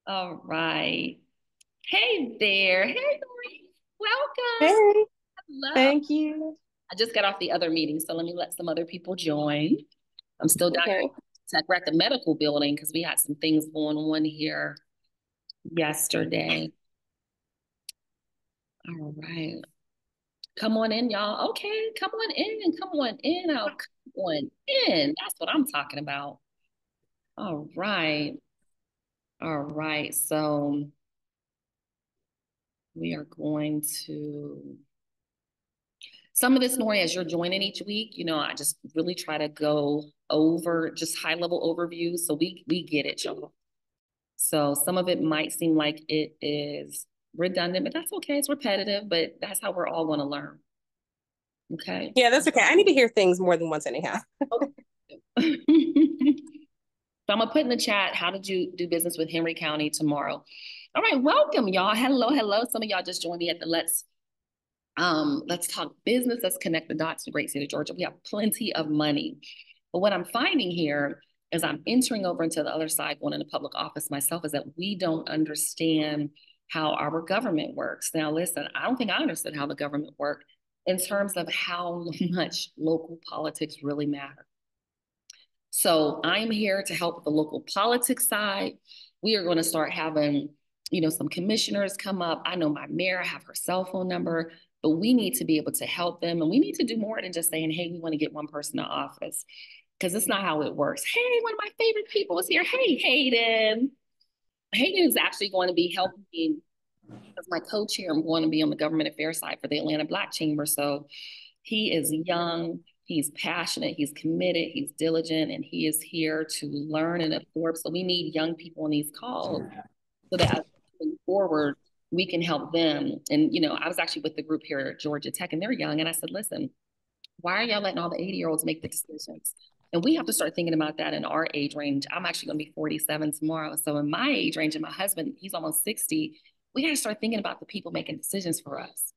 All right. Hey there. Hey, Lori. Welcome. Hey, Hello. thank you. I just got off the other meeting, so let me let some other people join. I'm still down Okay. here at the medical building because we had some things going on here yesterday. All right. Come on in, y'all. Okay, come on in. Come on in. I'll come on in. That's what I'm talking about. All right. All right. So we are going to some of this, Nori, as you're joining each week, I just really try to go over just high level overviews so we get it, y'all. So some of it might seem like it is redundant, but that's okay. It's repetitive, but that's how we're all going to learn. Okay. Yeah, that's okay. I need to hear things more than once anyhow. Okay. So I'm gonna put in the chat, how did you do business with Henry County tomorrow? All right, welcome, y'all. Hello, hello. Some of y'all just joined me at the let's talk business. Let's connect the dots to the great state of Georgia. We have plenty of money. But what I'm finding here as I'm entering over into the other side, going into public office myself, is that we don't understand how our government works. Now, listen, I don't think I understood how the government worked in terms of how much local politics really matter. So I'm here to help with the local politics side. We are going to start having, some commissioners come up. I know my mayor, I have her cell phone number, but we need to be able to help them. And we need to do more than just saying, hey, we want to get one person to office. Because it's not how it works. Hey, one of my favorite people is here. Hey, Hayden. Hayden is actually going to be helping me as my co-chair. I'm going to be on the government affairs side for the Atlanta Black Chamber. So he is young, he's passionate, he's committed, he's diligent, and he is here to learn and absorb. So we need young people on these calls so that as we move forward, we can help them. And, I was actually with the group here at Georgia Tech, and they're young. And I said, listen, why are y'all letting all the 80-year-olds make the decisions? And we have to start thinking about that in our age range. I'm actually going to be 47 tomorrow. So in my age range, and my husband, he's almost 60, we got to start thinking about the people making decisions for us.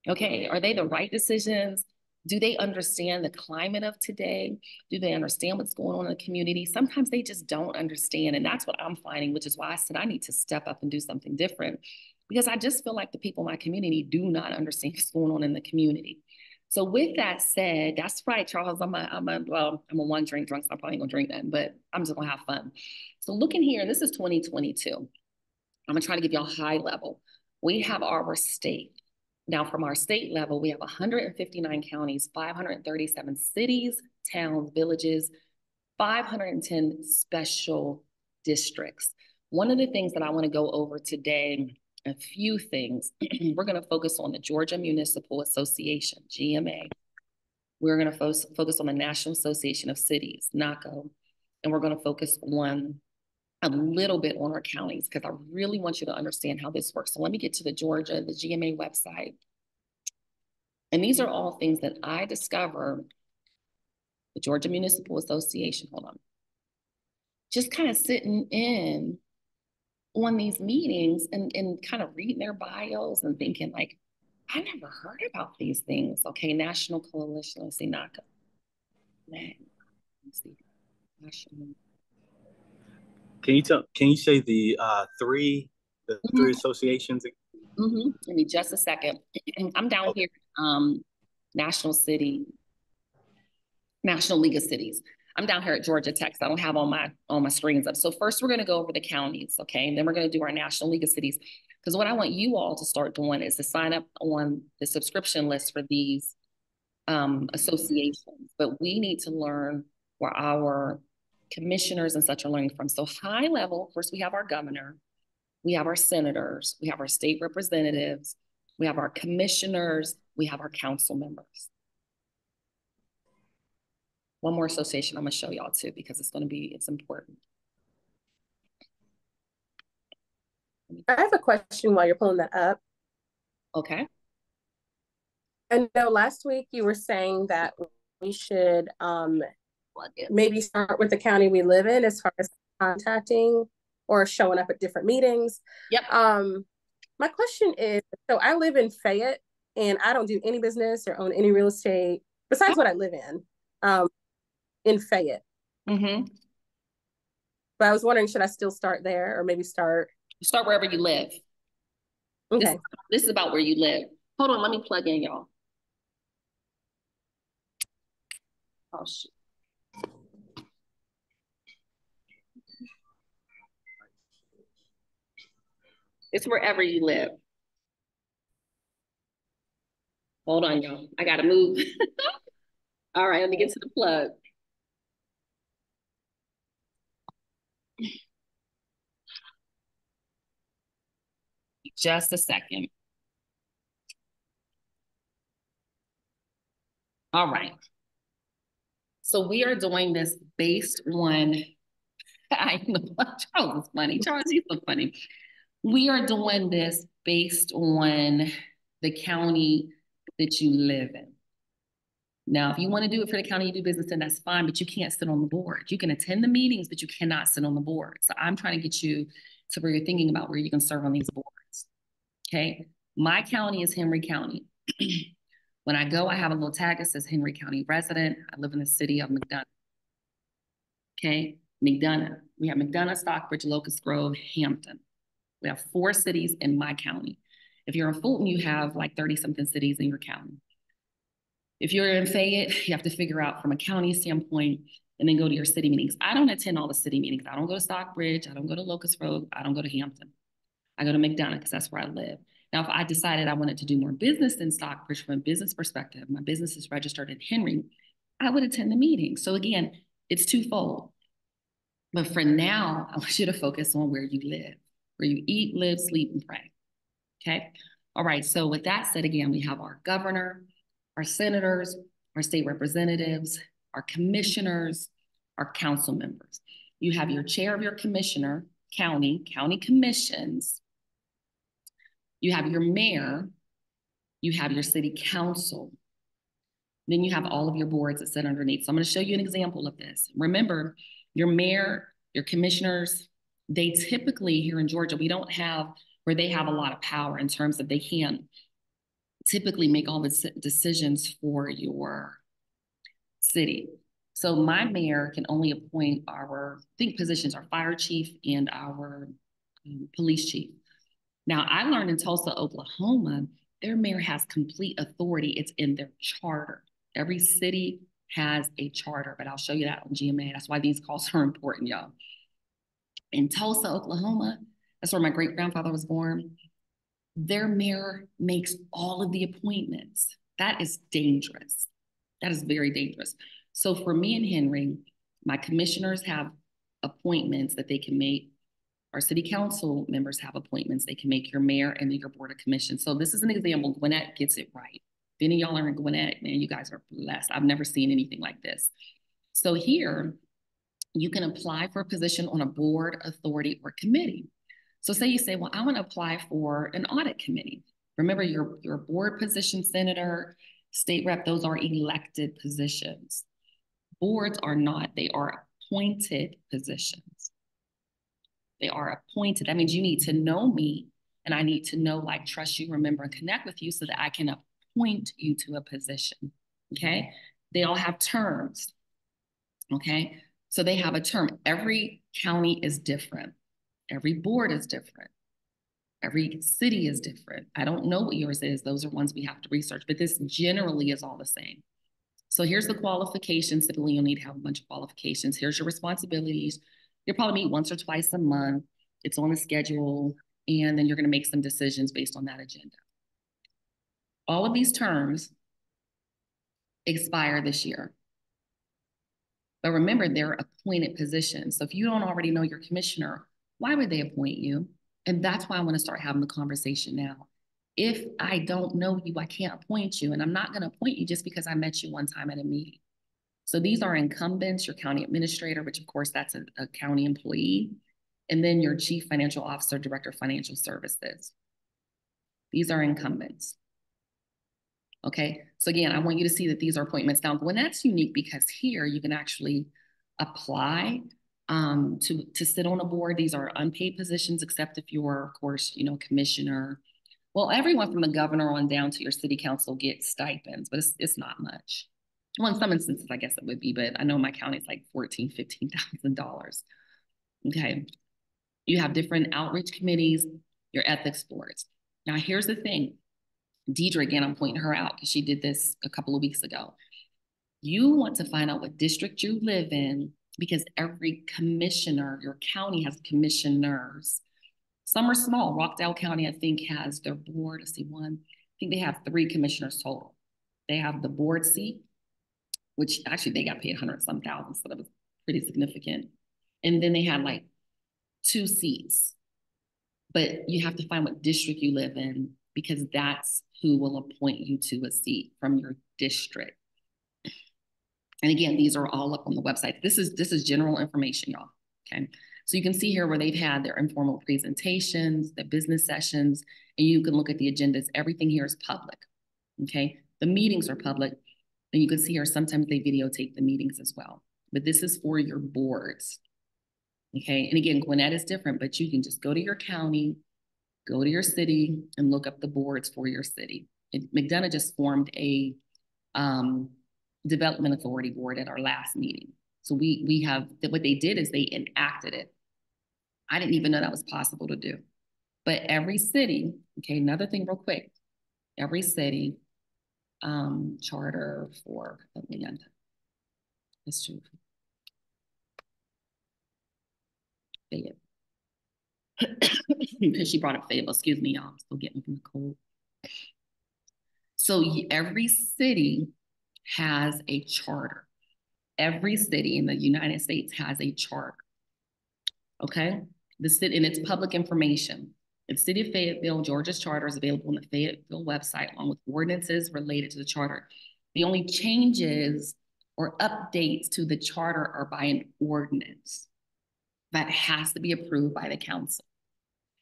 Okay, are they the right decisions? Do they understand the climate of today? Do they understand what's going on in the community? Sometimes they just don't understand. And that's what I'm finding, which is why I said I need to step up and do something different because I just feel like the people in my community do not understand what's going on in the community. So with that said, that's right, Charles. I'm a one drink drunk, so I'm probably gonna drink that, but I'm just gonna have fun. So looking here, this is 2022. I'm gonna try to give you a high level. We have our state. Now, from our state level, we have 159 counties, 537 cities, towns, villages, 510 special districts. One of the things that I want to go over today, a few things, we're going to focus on the Georgia Municipal Association, GMA. We're going to focus on the National Association of Cities, NACO, and we're going to focus on a little bit on our counties because I really want you to understand how this works. So let me get to the GMA website. And these are all things that I discovered, the Georgia Municipal Association, hold on, just kind of sitting in on these meetings and kind of reading their bios and thinking like, I never heard about these things. Okay, National Coalition, let's see, NACA. Let's see, National. Can you say the three associations? Give me just a second. I'm down here, National City, National League of Cities. I'm down here at Georgia Tech. So I don't have all my screens up. So first we're going to go over the counties, okay? And then we're going to do our National League of Cities. Because what I want you all to start doing is to sign up on the subscription list for these associations. But we need to learn where our commissioners and such are learning from. So high level, first we have our governor, we have our senators, we have our state representatives, we have our commissioners, we have our council members. One more association I'm gonna show y'all too, because it's important. I have a question while you're pulling that up. Okay. I know last week you were saying that we should maybe start with the county we live in as far as contacting or showing up at different meetings. Yep. My question is, so I live in Fayette and I don't do any business or own any real estate besides what I live in Fayette. Mm-hmm. But I was wondering, should I still start there or maybe start Start wherever you live. Okay. This is about where you live. Hold on, let me plug in, y'all. Oh, shit. It's wherever you live. Hold on, y'all. I gotta move. All right, let me get to the plug. Just a second. All right. So we are doing this based on, I know, Charles is funny. Charles, he's so funny. We are doing this based on the county that you live in. Now, if you want to do it for the county you do business in, that's fine, but you can't sit on the board. You can attend the meetings, but you cannot sit on the board. So I'm trying to get you to where you're thinking about where you can serve on these boards. Okay. My county is Henry County. When I go, I have a little tag that says Henry County resident. I live in the city of McDonough. Okay. McDonough. We have McDonough, Stockbridge, Locust Grove, Hampton. We have 4 cities in my county. If you're in Fulton, you have like 30 something cities in your county. If you're in Fayette, you have to figure out from a county standpoint and then go to your city meetings. I don't attend all the city meetings. I don't go to Stockbridge. I don't go to Locust Grove. I don't go to Hampton. I go to McDonough because that's where I live. Now, if I decided I wanted to do more business in Stockbridge from a business perspective, my business is registered in Henry, I would attend the meeting. So again, it's twofold. But for now, I want you to focus on where you live, where you eat, live, sleep, and pray. Okay? All right. So with that said, again, we have our governor, our senators, our state representatives, our commissioners, our council members. You have your chair of your commissioner, county commissions. You have your mayor. You have your city council. Then you have all of your boards that sit underneath. So I'm going to show you an example of this. Remember, your mayor, your commissioners, they typically here in Georgia, we don't have where they have a lot of power in terms of they can't typically make all the decisions for your city. So my mayor can only appoint our, I think positions, our fire chief and our police chief. Now I learned in Tulsa, Oklahoma, their mayor has complete authority. It's in their charter. Every city has a charter, but I'll show you that on GMA. That's why these calls are important, y'all. In Tulsa, Oklahoma, that's where my great grandfather was born. Their mayor makes all of the appointments. That is dangerous. That is very dangerous. So for me and Henry, my commissioners have appointments that they can make. Our city council members have appointments they can make, your mayor and then your board of commissions. So this is an example. Gwinnett gets it right. If any of y'all are in Gwinnett, man, you guys are blessed. I've never seen anything like this. So here, you can apply for a position on a board, authority, or committee. So say you say, well, I want to apply for an audit committee. Remember, your board position, senator, state rep, those are elected positions. Boards are not, they are appointed positions. They are appointed. That means you need to know me and I need to know, like, trust you, remember, and connect with you so that I can appoint you to a position, okay? They all have terms, okay? So they have a term. Every county is different. Every board is different. Every city is different. I don't know what yours is. Those are ones we have to research, but this generally is all the same. So here's the qualifications. Typically, you'll need to have a bunch of qualifications. Here's your responsibilities. You'll probably meet once or twice a month. It's on the schedule, and then you're going to make some decisions based on that agenda. All of these terms expire this year. But remember, they're appointed positions. So if you don't already know your commissioner, why would they appoint you? And that's why I want to start having the conversation now. If I don't know you, I can't appoint you. And I'm not going to appoint you just because I met you one time at a meeting. So these are incumbents, your county administrator, which of course that's a county employee, and then your chief financial officer, director of financial services. These are incumbents. Okay, so again, I want you to see that these are appointments. Now, Gwinnett's unique because here you can actually apply to sit on a board. These are unpaid positions, except if you're, of course, you know, commissioner. Well, everyone from the governor on down to your city council gets stipends, but it's not much. Well, in some instances, I guess it would be, but I know my county is like $14,000, $15,000. Okay. You have different outreach committees, your ethics boards. Now, here's the thing. Deidre, again, I'm pointing her out because she did this a couple of weeks ago. You want to find out what district you live in because every commissioner, your county has commissioners. Some are small. Rockdale County, I think, has their board. Let's see, I think they have 3 commissioners total. They have the board seat, which actually they got paid 100-some thousand, so that was pretty significant. And then they had like 2 seats. But you have to find what district you live in because that's who will appoint you to a seat from your district. And again, these are all up on the website. This is general information, y'all. Okay. So you can see here where they've had their informal presentations, their business sessions, and you can look at the agendas. Everything here is public. Okay. The meetings are public. And you can see here, sometimes they videotape the meetings as well. But this is for your boards. Okay. And again, Gwinnett is different, but you can just go to your county, go to your city, and look up the boards for your city. McDonough just formed a development authority board at our last meeting. So we have, what they did is they enacted it. I didn't even know that was possible to do. But every city, okay, another thing real quick, every city charter for, it's true. Because she brought up Fayetteville, excuse me, y'all, I'm still getting from the cold. So every city has a charter. Every city in the United States has a charter. Okay? The city, and it's public information. The City of Fayetteville, Georgia's charter is available on the Fayetteville website along with ordinances related to the charter. The only changes or updates to the charter are by an ordinance that has to be approved by the council.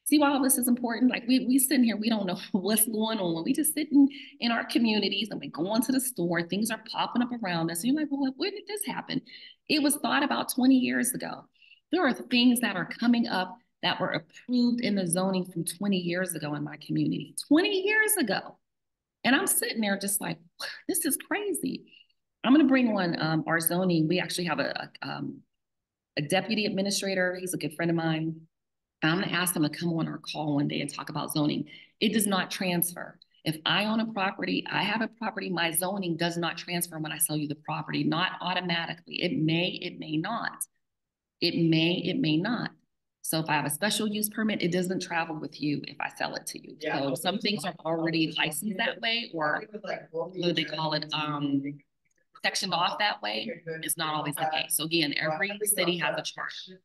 See why all this is important? Like we sitting here, we don't know what's going on. We just sitting in our communities and we go into the store, things are popping up around us. And you're like, well, when did this happen? It was thought about 20 years ago. There are things that are coming up that were approved in the zoning from 20 years ago in my community, 20 years ago. And I'm sitting there just like, this is crazy. I'm gonna bring on our zoning. We actually have a deputy administrator. He's a good friend of mine. And I'm gonna ask him to come on our call one day and talk about zoning. It does not transfer. If I own a property, I have a property, my zoning does not transfer when I sell you the property, not automatically. It may not. It may not. So if I have a special use permit, it doesn't travel with you if I sell it to you. So some things are already licensed that way, or what do they call it? Sectioned off that way. It's not always the case. So again, every city has a charter.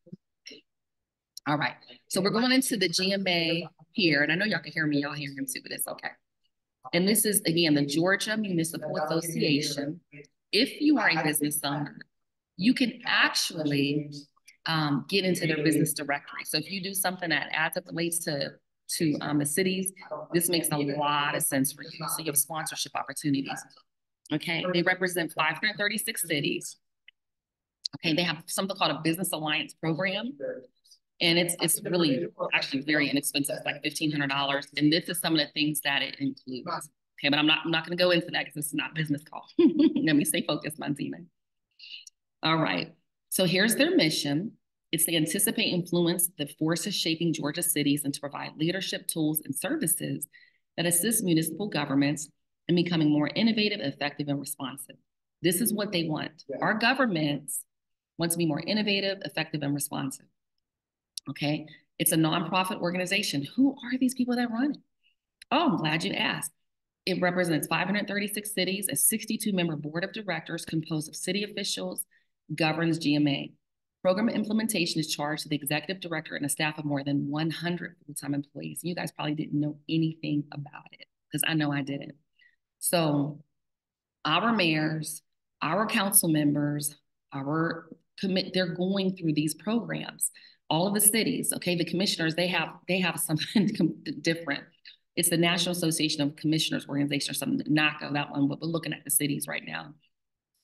All right, so we're going into the GMA here, and I know y'all can hear me, y'all hear him too, but it's okay. And this is, again, the Georgia Municipal Association. If you are a business owner, you can actually get into their business directory. So if you do something that adds up relates to the cities, this makes a lot of sense for you. So you have sponsorship opportunities. Okay, they represent 536 cities. Okay, they have something called a Business Alliance program. And it's really actually very inexpensive. It's like $1,500. And this is some of the things that it includes. Okay, but I'm not going to go into that because this is not business call. Let me stay focused, Montina. All right. So here's their mission. It's to anticipate influence the forces shaping Georgia cities and to provide leadership tools and services that assist municipal governments in becoming more innovative, effective, and responsive. This is what they want. Our governments want to be more innovative, effective, and responsive. Okay, it's a nonprofit organization. Who are these people that run it? Oh, I'm glad you asked. It represents 536 cities, a 62-member board of directors composed of city officials, governs GMA. Program implementation is charged to the executive director and a staff of more than 100 full-time employees. You guys probably didn't know anything about it because I know I didn't. So our mayors, our council members, they're going through these programs. All of the cities, okay, the commissioners, they have something different. It's the National Association of Commissioners Organization or something, NACO, that one, but we're looking at the cities right now.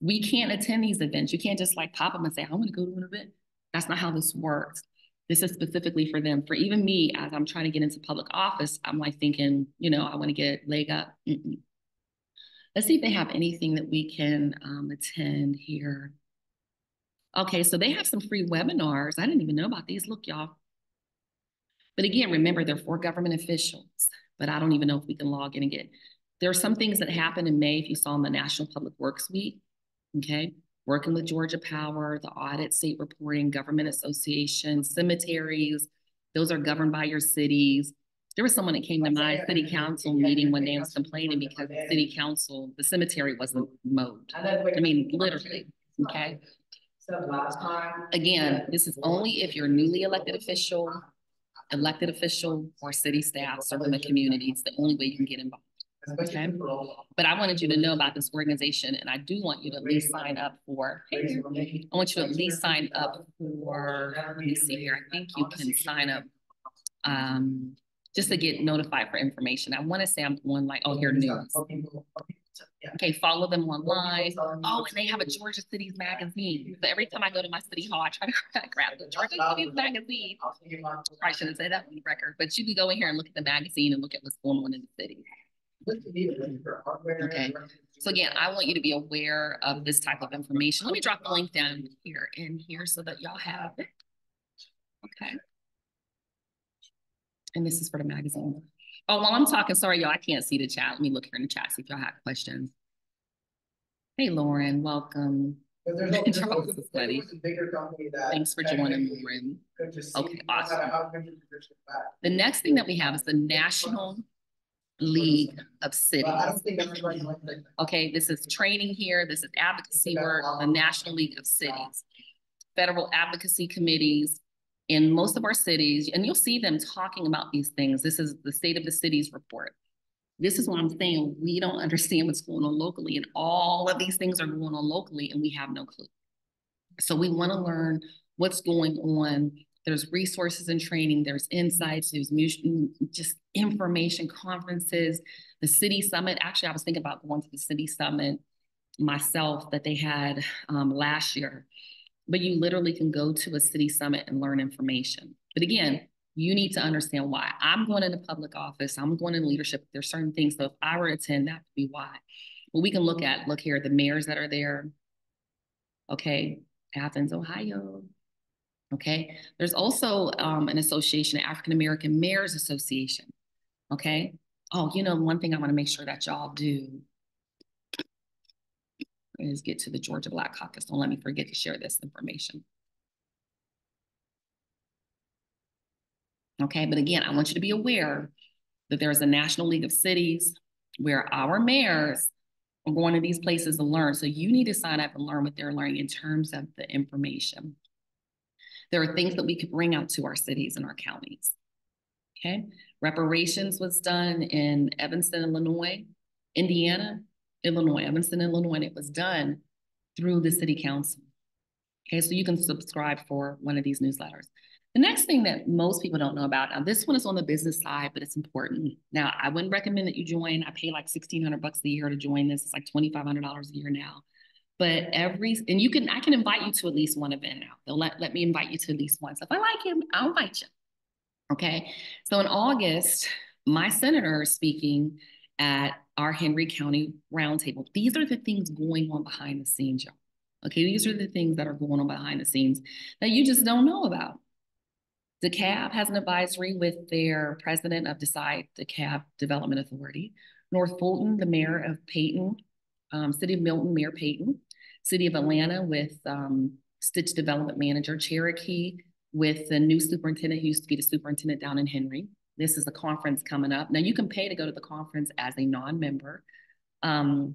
We can't attend these events. You can't just like pop them and say, I want to go to an event. That's not how this works. This is specifically for them. For even me, as I'm trying to get into public office, I'm like thinking, I want to get leg up. Let's see if they have anything that we can attend here. Okay, so they have some free webinars. I didn't even know about these. Look, y'all. But again, remember, they're for government officials, but I don't even know if we can log in and get. There are some things that happened in May, if you saw in the National Public Works Week, okay? Working with Georgia Power, the audit, state reporting, government association, cemeteries, those are governed by your cities. There was someone that came to my city council meeting one day and was complaining because the city council, the cemetery wasn't mowed. I mean, literally, okay? Again, this is only if you're a newly elected official, or city staff serving the community. It's the only way you can get involved. Okay. But I wanted you to know about this organization, and I do want you to at least sign up for, I want you to at least sign up for, let me see here. I think you can sign up just to get notified for information. I want to say I'm on like, oh, here, news. Okay, follow them online. Oh, and they have a Georgia Cities magazine. So every time I go to my city hall, I try to grab the Georgia Cities magazine. I shouldn't say that on the record, but you can go in here and look at the magazine and look at what's going on in the city. Okay, so again, I want you to be aware of this type of information. Let me drop the link down here and here so that y'all have it. Okay. And this is for the magazine. Oh, while I'm talking, sorry, y'all, I can't see the chat. Let me look here in the chat, see if y'all have questions. Hey, Lauren, welcome. Charles is funny. Thanks for joining, Lauren. Okay, awesome. The next thing that we have is the National League of Cities. Okay, this is training here. This is advocacy work, the National League of Cities. Federal advocacy committees in most of our cities, and you'll see them talking about these things. This is the State of the Cities report. This is what I'm saying. We don't understand what's going on locally, and all of these things are going on locally, and we have no clue. So we want to learn what's going on. There's resources and training, there's insights, there's just information, conferences, the city summit. Actually, I was thinking about going to the city summit myself that they had last year. But you literally can go to a city summit and learn information. But again, you need to understand why. I'm going into public office, I'm going in leadership. There's certain things, so if I were to attend, that would be why. Well, we can look here, the mayors that are there. Okay, Athens, Ohio. Okay, there's also an association, African American Mayors Association. Okay, oh, you know, one thing I want to make sure that y'all do is get to the Georgia Black Caucus. Don't let me forget to share this information. Okay, but again, I want you to be aware that there's a National League of Cities where our mayors are going to these places to learn. So you need to sign up and learn what they're learning in terms of the information. There are things that we could bring out to our cities and our counties. Okay, reparations was done in Evanston, Illinois, Evanston, Illinois, and it was done through the city council. Okay, so you can subscribe for one of these newsletters. The next thing that most people don't know about, now this one is on the business side, but it's important. Now, I wouldn't recommend that you join. I pay like $1,600 a year to join this. It's like $2,500 a year now. But I can invite you to at least one event now. They'll let me invite you to at least one. So if I like him, I'll invite you. Okay. So in August, my senator is speaking at our Henry County Roundtable. These are the things going on behind the scenes, y'all. Okay. These are the things that are going on behind the scenes that you just don't know about. DeKalb has an advisory with their president of DeKalb Development Authority. North Fulton, the mayor of Peyton, City of Milton, Mayor Peyton. City of Atlanta with Stitch Development Manager. Cherokee with the new superintendent who used to be the superintendent down in Henry. This is a conference coming up. Now you can pay to go to the conference as a non-member. And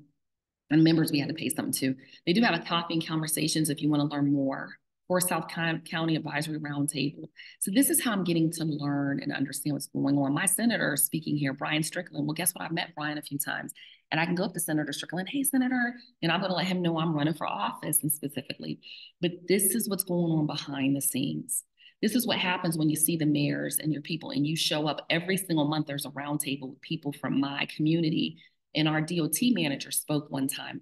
members, we had to pay something too. They do have a coffee and conversations if you want to learn more. For South County Advisory Roundtable. So this is how I'm getting to learn and understand what's going on. My senator speaking here, Brian Strickland. Well, guess what? I've met Brian a few times. And I can go up to Senator Strickland, hey, Senator, and I'm going to let him know I'm running for office and specifically. But this is what's going on behind the scenes. This is what happens when you see the mayors and your people and you show up every single month. There's a roundtable with people from my community. And our DOT manager spoke one time.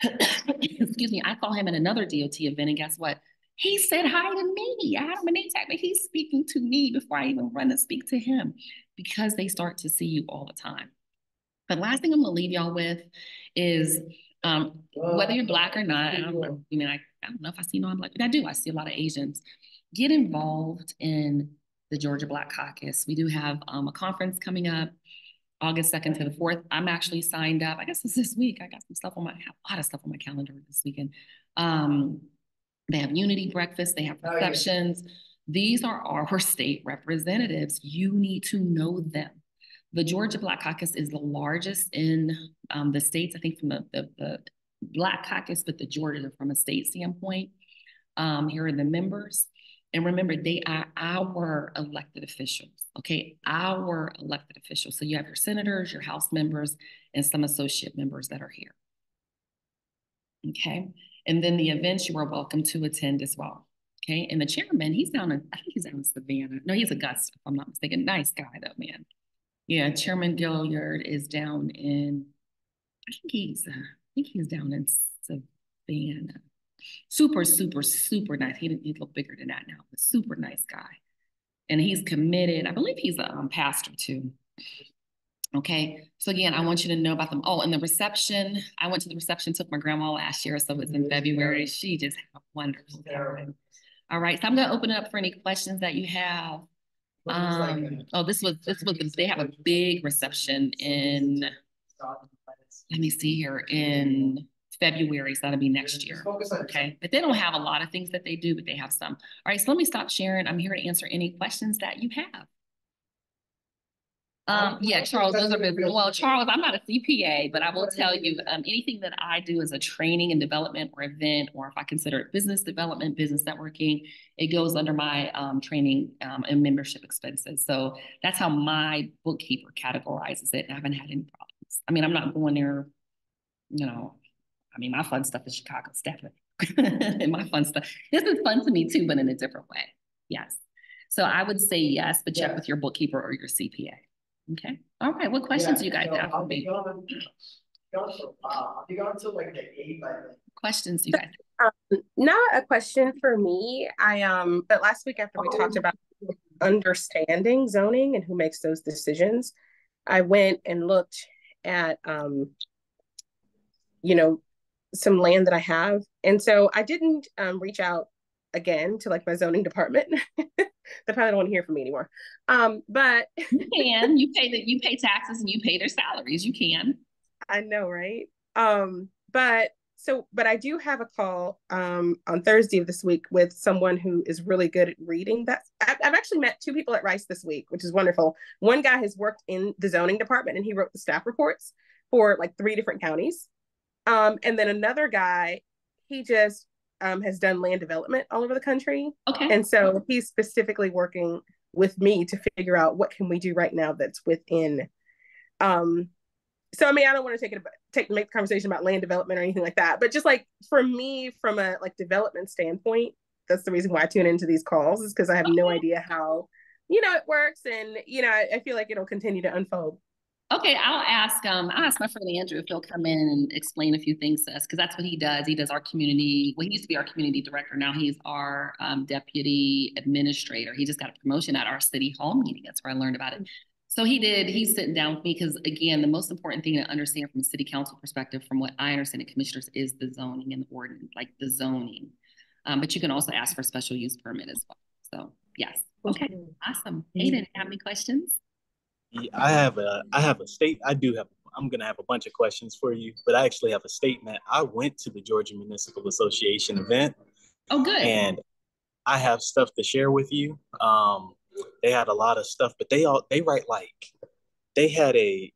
Excuse me, I saw him at another DOT event, and guess what? He said hi to me. I had him a name tag, but he's speaking to me before I even run to speak to him because they start to see you all the time. But last thing I'm gonna leave y'all with is whether you're Black or not, I don't know if I see non-Black, but I do. I see a lot of Asians. Get involved in the Georgia Black Caucus. We do have a conference coming up August 2nd to the 4th. I'm actually signed up. I guess it's this week. I got a lot of stuff on my calendar this weekend. They have unity breakfast. They have receptions. These are our state representatives. You need to know them. The Georgia Black Caucus is the largest in the states, I think from the Black Caucus, but the Georgia from a state standpoint. Here are the members. And remember, they are our elected officials, okay? Our elected officials. So you have your senators, your House members, and some associate members that are here, okay? And then the events you are welcome to attend as well, okay? And the chairman, I think he's down in Savannah. No, he's Augusta, if I'm not mistaken. Nice guy though, man. Yeah, Chairman Gilliard is down in, I think he's down in Savannah. Super, super, super nice. He look bigger than that now, but super nice guy. And he's committed. I believe he's a pastor too. Okay. So again, I want you to know about them. Oh, and the reception. I went to the reception, took my grandma last year, so it's in February. She just had a wonderful time. All right. So I'm gonna open it up for any questions that you have. They have a big reception in, let me see here, in February, so that'll be next year, okay? But they don't have a lot of things that they do, but they have some. All right, so let me stop sharing. I'm here to answer any questions that you have. Yeah, Charles, those are business. Well, Charles, I'm not a CPA, but I will tell you, anything that I do as a training and development or event, or if I consider it business development, business networking, it goes under my training and membership expenses. So that's how my bookkeeper categorizes it. I haven't had any problems. I mean, I'm not going there, my fun stuff is Chicago stuff. And my fun stuff. This is fun to me too, but in a different way. Yes. So I would say yes, but check with your bookkeeper or your CPA. Okay. All right. What questions do you guys have for me? Questions you guys have? Not a question for me. But last week after we talked about understanding zoning and who makes those decisions, I went and looked at some land that I have. And so I didn't reach out again to like my zoning department. They probably don't want to hear from me anymore. But you can. You pay taxes and you pay their salaries. You can. I know, right? But I do have a call on Thursday of this week with someone who is really good at reading that. I've actually met two people at Rice this week, which is wonderful. One guy has worked in the zoning department and he wrote the staff reports for like 3 different counties. And then another guy, he just has done land development all over the country. Okay. And so he's specifically working with me to figure out what can we do right now that's within. So I don't want to make the conversation about land development or anything like that, but just like for me, from a like development standpoint, that's the reason why I tune into these calls, is because I have no idea how it works, and I feel like it'll continue to unfold. Okay, I'll ask my friend Andrew if he'll come in and explain a few things to us, because that's what he does. He does our community. Well, he used to be our community director. Now he's our deputy administrator. He just got a promotion at our city hall meeting. That's where I learned about it. So he's sitting down with me, because again, the most important thing to understand from a city council perspective, from what I understand, the commissioners, is the zoning and the ordinance, like the zoning. But you can also ask for special use permit as well. So yes. Okay, awesome. Hayden, have any questions? Yeah, I have a state. I'm going to have a bunch of questions for you, but I actually have a statement. I went to the Georgia Municipal Association event. Oh, good. And I have stuff to share with you. They had a lot of stuff, but they had an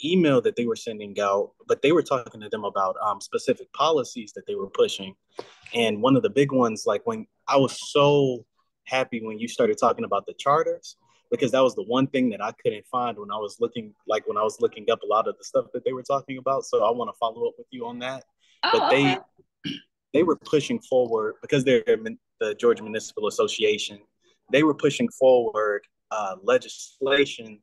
email that they were sending out, but they were talking to them about specific policies that they were pushing. And one of the big ones, like, when I was so happy when you started talking about the charters, because that was the one thing that I couldn't find when I was looking up a lot of the stuff that they were talking about. So I want to follow up with you on that. Oh, but okay. They were pushing forward, because they're the Georgia Municipal Association. They were pushing forward legislation,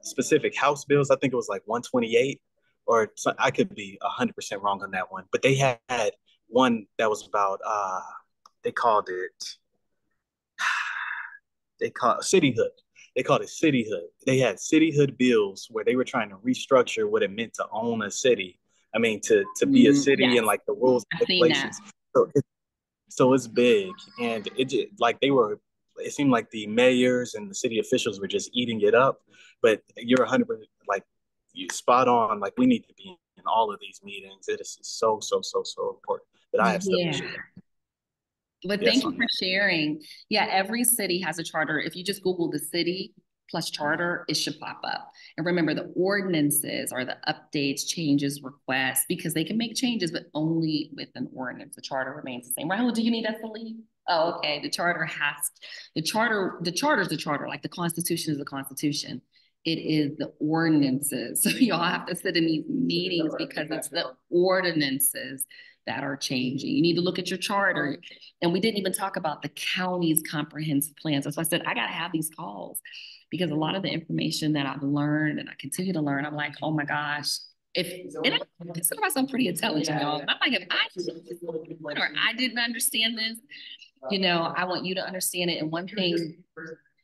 specific House bills. I think it was like 128, or I could be 100% wrong on that one. But they had one that was about they called it cityhood. They called it cityhood. They had cityhood bills where they were trying to restructure what it meant to own a city. To be a city, yes. And like the rules and regulations. So it's big, and it just, like, they were it seemed like the mayors and the city officials were just eating it up. But you're 100% like you spot on. Like we need to be in all of these meetings. It is so important. But I have stuff to Yeah. share. But Yes, thank you on for that. sharing. Yeah, every city has a charter. If you just Google the city plus charter, it should pop up. And remember, the ordinances are the updates, changes, requests, because they can make changes, but only with an ordinance. The charter remains the same. Rahul, do you need us to leave? Oh, okay. The charter is the charter, like the Constitution is the Constitution. It is the ordinances. So y'all have to sit in these meetings because it's the ordinances that are changing. You need to look at your charter. And we didn't even talk about the county's comprehensive plan. So I said, I got to have these calls because a lot of the information that I've learned and I continue to learn, I'm like, oh my gosh. And I consider myself pretty intelligent, y'all. And I'm like, if I didn't understand this, I want you to understand it. And one thing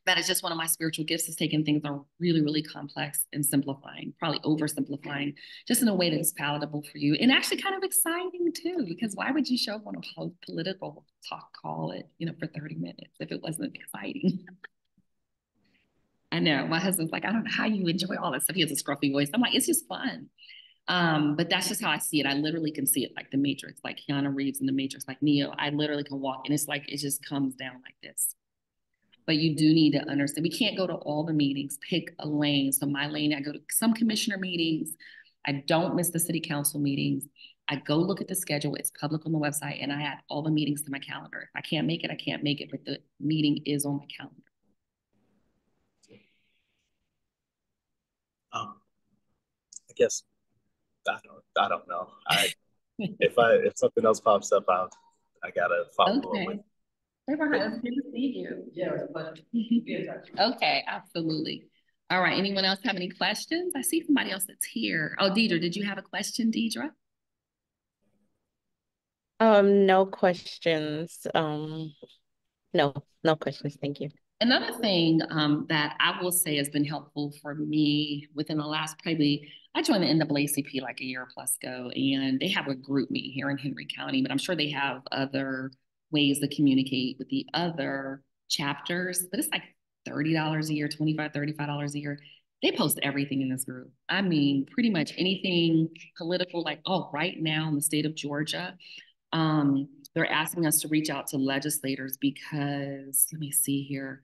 that is just one of my spiritual gifts is taking things that are really, really complex and simplifying, probably oversimplifying, just in a way that is palatable for you and actually kind of exciting too. Because why would you show up on a political talk call for 30 minutes if it wasn't exciting? I know my husband's like, I don't know how you enjoy all this stuff. He has a scruffy voice. I'm like, it's just fun. But that's just how I see it. I literally can see it like the Matrix, like Keanu Reeves in the Matrix, like Neo. I literally can walk and it's like it just comes down like this. But you do need to understand, we can't go to all the meetings, pick a lane. So my lane, I go to some commissioner meetings. I don't miss the city council meetings. I go look at the schedule. It's public on the website and I add all the meetings to my calendar. If I can't make it, I can't make it, but the meeting is on my calendar. I guess I don't know. If something else pops up, I gotta follow up with. Okay. It's good to see you. Yeah, it was a pleasure. Okay, absolutely. All right. Anyone else have any questions? I see somebody else that's here. Oh, Deidre, did you have a question, Deidre? No questions. No questions. Thank you. Another thing that I will say has been helpful for me within the last I joined the NAACP like a year plus ago, and they have a group meet here in Henry County, but I'm sure they have other ways to communicate with the other chapters, but it's like $30 a year, $25, $35 a year. They post everything in this group. I mean, pretty much anything political, like, oh, right now in the state of Georgia, they're asking us to reach out to legislators because, let me see here.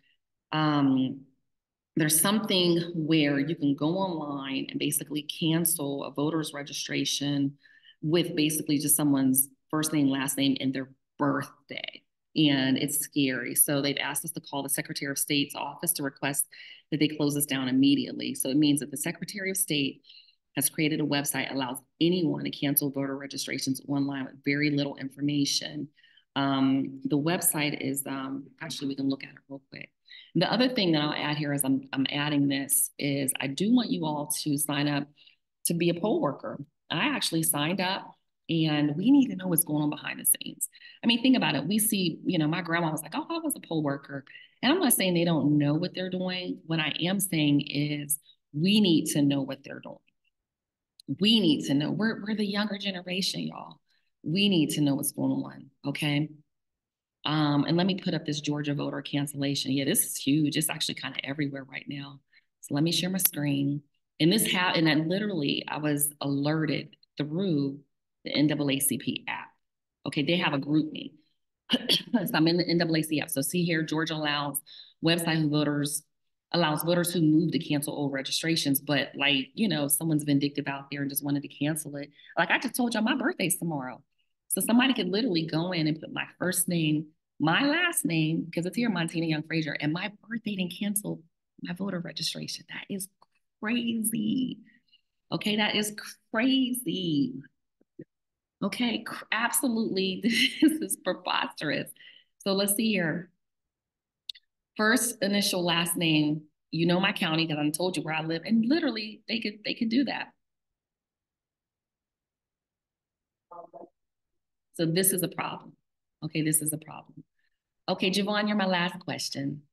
There's something where you can go online and basically cancel a voter's registration with basically just someone's first name, last name, and their birthday. And it's scary. So they've asked us to call the Secretary of State's office to request that they close this down immediately. So it means that the Secretary of State has created a website allows anyone to cancel voter registrations online with very little information. The website is actually we can look at it real quick. The other thing that I'll add here as I'm adding this is I do want you all to sign up to be a poll worker. I actually signed up and we need to know what's going on behind the scenes. I mean, think about it. We see, my grandma was like, oh, I was a poll worker. And I'm not saying they don't know what they're doing. What I am saying is we need to know what they're doing. We need to know. We're the younger generation, y'all. We need to know what's going on, okay? And let me put up this Georgia voter cancellation. Yeah, this is huge. It's actually kind of everywhere right now. So let me share my screen. And I was alerted through the NAACP app. Okay, they have a group me. So I'm in the NAACP app. So see here, Georgia allows voters who move to cancel old registrations, but someone's vindictive out there and just wanted to cancel it. Like I just told y'all, my birthday's tomorrow. So somebody could literally go in and put my first name, my last name, because it's here, Montina Young Frazier, and my birthday and cancel my voter registration. That is crazy. Okay, that is crazy. Okay, absolutely, this is preposterous. So let's see here. First initial, last name, my county that I told you where I live, and literally they could do that. So this is a problem. Okay, this is a problem. Okay, Javon, you're my last question.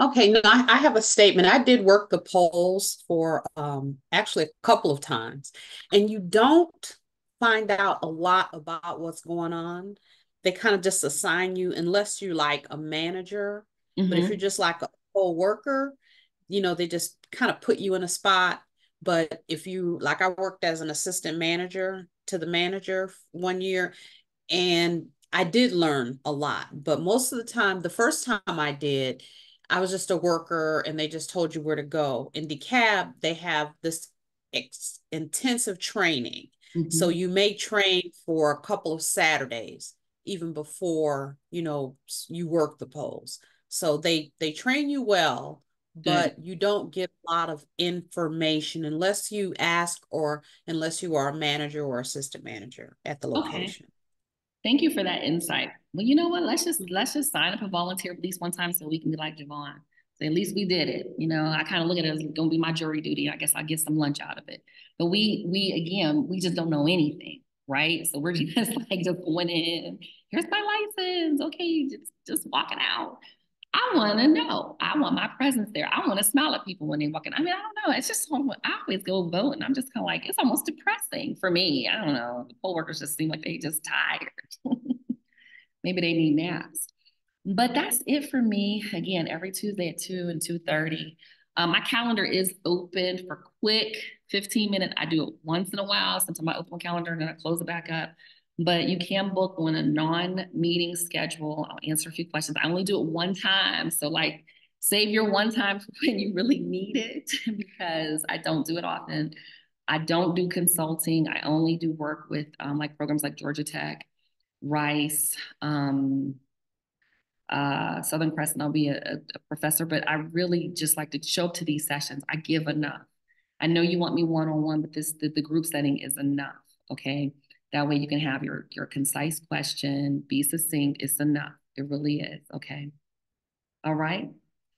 Okay, no, I have a statement. I did work the polls for actually a couple of times, and you don't find out a lot about what's going on. They kind of just assign you, unless you're like a manager, But if you're just like a whole worker, you know, they just kind of put you in a spot. But if you, like, I worked as an assistant manager to the manager 1 year, and I did learn a lot. But most of the time, the first time I did, I was just a worker and they just told you where to go. In DeKalb, they have this intensive training. So you may train for a couple of Saturdays, even before, you know, you work the polls. So they train you well, but you don't get a lot of information unless you ask or unless you are a manager or assistant manager at the location. Okay. Thank you for that insight. Well, you know what? Let's just sign up and volunteer at least one time so we can be like Javon. So at least we did it. You know, I kind of look at it as going to be my jury duty. I guess I'll get some lunch out of it. But we just don't know anything, right? So we're just like just going in. Here's my license. Okay, just walking out. I want to know. I want my presence there. I want to smile at people when they walk in. I mean, I don't know. It's just I always go vote, and I'm just kind of like, it's almost depressing for me. I don't know. The poll workers just seem like they just tired. Maybe they need naps. But that's it for me. Again, every Tuesday at 2 and 2:30. My calendar is open for quick 15-minute. I do it once in a while. Sometimes I open my calendar and then I close it back up. But you can book on a non-meeting schedule. I'll answer a few questions. I only do it one time. So like save your one time when you really need it because I don't do it often. I don't do consulting. I only do work with like programs like Georgia Tech, Rice, Southern Crescent. I'll be a professor, but I really just like to show up to these sessions. I give enough. I know you want me one-on-one, but the group setting is enough, okay? That way you can have your concise question, be succinct. It's enough. It really is, okay? All right?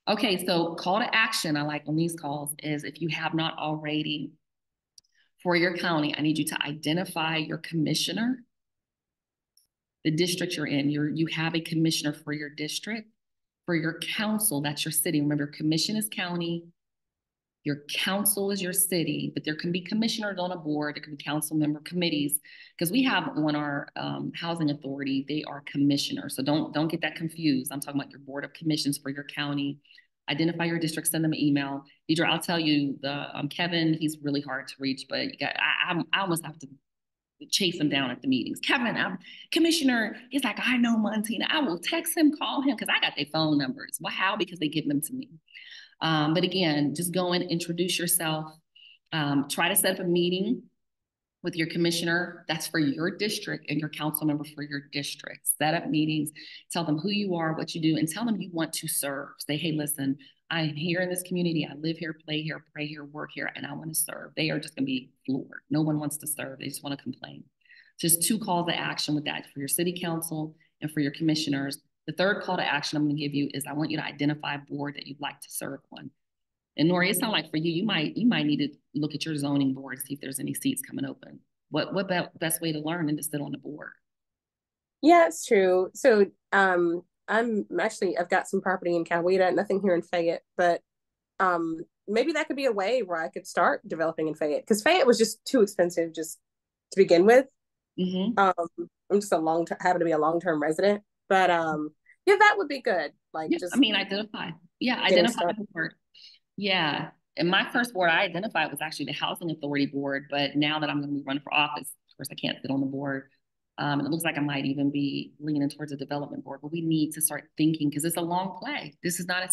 Okay, so call to action I like on these calls is if you have not already, for your county, I need you to identify your commissioner, the district you're in. You have a commissioner for your district. For your council, that's your city. Remember, commission is county, your council is your city, but there can be commissioners on a board, there can be council member committees, because we have on our housing authority, they are commissioners. So don't get that confused. I'm talking about your board of commissions for your county. Identify your district, send them an email. Deidre, I'll tell you, the Kevin, he's really hard to reach, but I almost have to chase him down at the meetings. Kevin, I'm commissioner. He's like, I know Montina. I will text him, call him, because I got their phone numbers. Well, how? Because they give them to me. But again, just go and introduce yourself. Try to set up a meeting with your commissioner. That's for your district and your council member for your district. Set up meetings, tell them who you are, what you do, and tell them you want to serve. Say, hey, listen, I'm here in this community. I live here, play here, pray here, work here, and I want to serve. They are just going to be floored. No one wants to serve. They just want to complain. Just 2 calls to action with that for your city council and for your commissioners. The third call to action I'm going to give you is I want you to identify a board that you'd like to serve on. And Nori, it sounds like for you might need to look at your zoning board, see if there's any seats coming open. What best way to learn than to sit on the board? Yeah, it's true. So I've got some property in Coweta, nothing here in Fayette, but maybe that could be a way where I could start developing in Fayette, because Fayette was just too expensive just to begin with. I'm just happen to be a long-term resident, but yeah, that would be good. Like, yeah, just identify. Yeah, identify the board. Yeah. And my first board I identified was actually the Housing Authority board, but now that I'm going to be running for office, of course, I can't sit on the board. And it looks like I might even be leaning towards a development board, but we need to start thinking, because it's a long play. This is not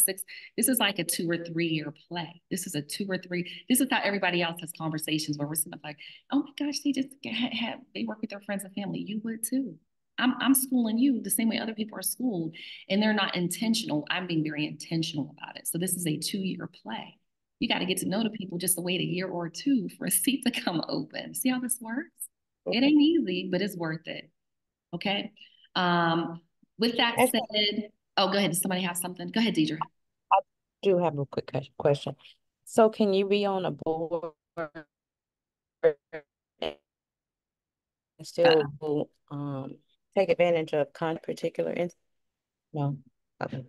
this is like a 2 or 3 year play. This is a 2 or 3. This is how everybody else has conversations where we're sitting up like, oh my gosh, they just they work with their friends and family. You would too. I'm schooling you the same way other people are schooled, and they're not intentional. I'm being very intentional about it. So this is a 2-year play. You got to get to know the people, just to wait a year or 2 for a seat to come open. See how this works? It ain't easy, but it's worth it. Okay. With that said, oh, go ahead. Does somebody have something? Go ahead, Deidre. I do have a quick question. So can you be on a board and still take advantage of particular no? Okay.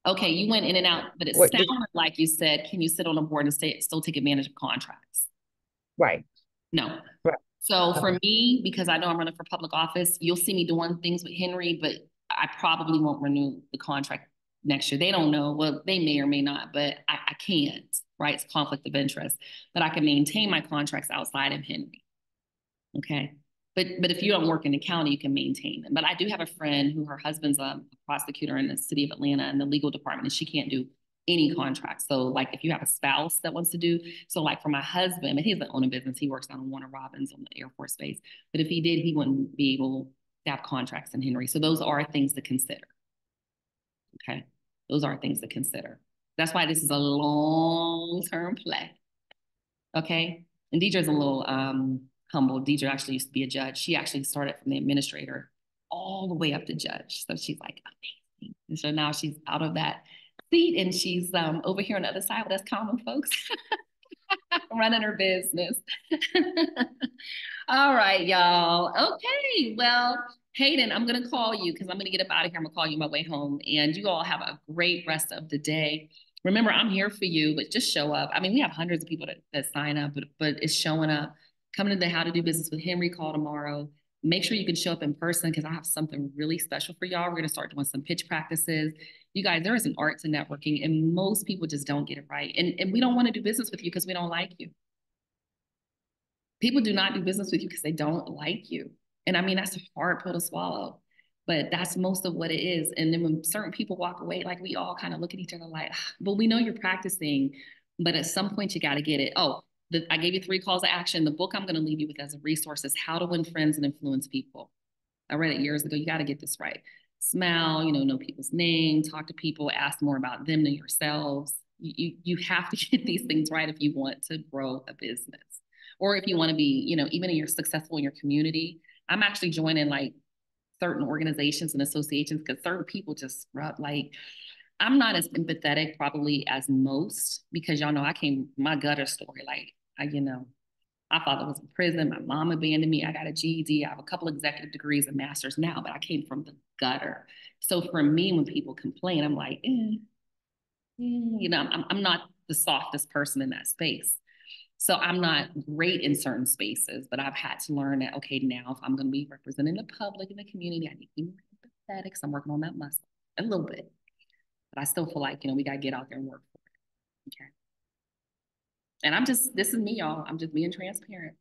Okay, you went in and out, but it sounded like you said, can you sit on a board and still take advantage of contracts? Right. No. Right. So for me, because I know I'm running for public office, you'll see me doing things with Henry, but I probably won't renew the contract next year. They don't know. Well, they may or may not, but I can't, right? It's conflict of interest. But I can maintain my contracts outside of Henry. Okay. But if you don't work in the county, you can maintain them. But I do have a friend who her husband's a prosecutor in the city of Atlanta in the legal department, and she can't do any contracts. So like if you have a spouse that wants to do, so like for my husband, and he doesn't own a business, he works on Warner Robins on the Air Force Base. But if he did, he wouldn't be able to have contracts in Henry. So those are things to consider. Okay. Those are things to consider. That's why this is a long-term play. Okay. And Deidre's a little humble. Deidre actually used to be a judge. She actually started from the administrator all the way up to judge. So she's like amazing. And so now she's out of that seat and she's over here on the other side with us common folks running her business. All right, y'all. Okay, well, Hayden, I'm going to call you because I'm going to get up out of here. I'm going to call you on my way home. And you all have a great rest of the day. Remember, I'm here for you, but just show up. I mean, we have hundreds of people that sign up, but it's showing up. Coming to the How to Do Business with Henry call tomorrow. Make sure you can show up in person because I have something really special for y'all. We're going to start doing some pitch practices. You guys, there is an art to networking, and most people just don't get it right. And we don't want to do business with you because we don't like you. People do not do business with you because they don't like you. And I mean, that's a hard pill to swallow, but that's most of what it is. And then when certain people walk away, like we all kind of look at each other like, but we know you're practicing, but at some point you got to get it. Oh, I gave you 3 calls to action. The book I'm going to leave you with as a resource is How to Win Friends and Influence People. I read it years ago. You got to get this right. Smile, know people's name, talk to people, ask more about them than yourselves. You have to get these things right if you want to grow a business. Or if you want to be, even in your successful in your community. I'm actually joining like certain organizations and associations because certain people just rub like, I'm not as empathetic probably as most because y'all know my gutter story. Like, my father was in prison. My mom abandoned me. I got a GED. I have a couple executive degrees and masters now, but I came from the gutter. So for me, when people complain, I'm like, I'm not the softest person in that space. So I'm not great in certain spaces, but I've had to learn that, okay, now if I'm going to be representing the public and the community, I need to be more empathetic. So I'm working on that muscle a little bit. But I still feel like, we got to get out there and work for it. Okay. And this is me, y'all. I'm just being transparent.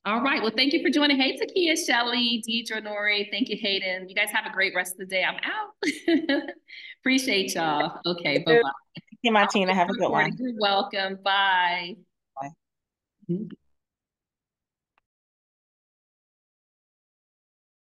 All right. Well, thank you for joining. Hey, Takia, Shelly, Deidre, Nori. Thank you, Hayden. You guys have a great rest of the day. I'm out. Appreciate y'all. Okay. Bye-bye. Thank you, Montina. Have a good one. You're welcome. Bye. Bye. Mm-hmm.